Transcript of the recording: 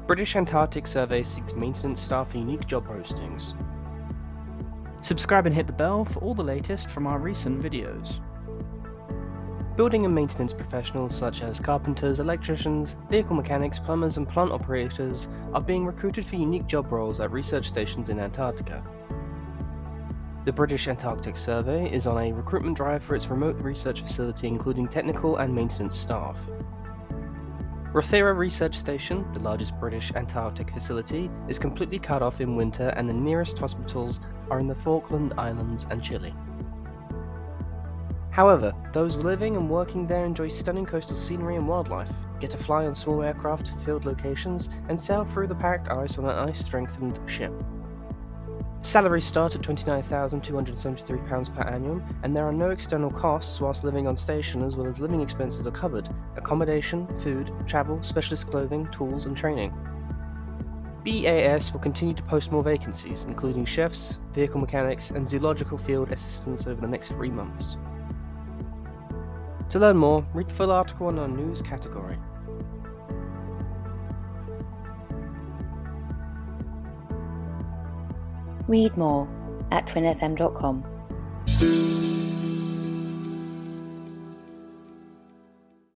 British Antarctic Survey seeks maintenance staff for unique job postings. Subscribe and hit the bell for all the latest from our recent videos. Building and maintenance professionals such as carpenters, electricians, vehicle mechanics, plumbers and plant operators are being recruited for unique job roles at research stations in Antarctica. The British Antarctic Survey is on a recruitment drive for its remote research facility, including technical and maintenance staff. Rothera Research Station, the largest British Antarctic facility, is completely cut off in winter, and the nearest hospitals are in the Falkland Islands and Chile. However, those living and working there enjoy stunning coastal scenery and wildlife, get to fly on small aircraft to field locations, and sail through the packed ice on an ice-strengthened ship. Salaries start at £29,273 per annum, and there are no external costs whilst living on station, as well as living expenses are covered: accommodation, food, travel, specialist clothing, tools and training. BAS will continue to post more vacancies, including chefs, vehicle mechanics and zoological field assistants over the next 3 months. To learn more, read the full article on our news category. Read more at TWinFM.com.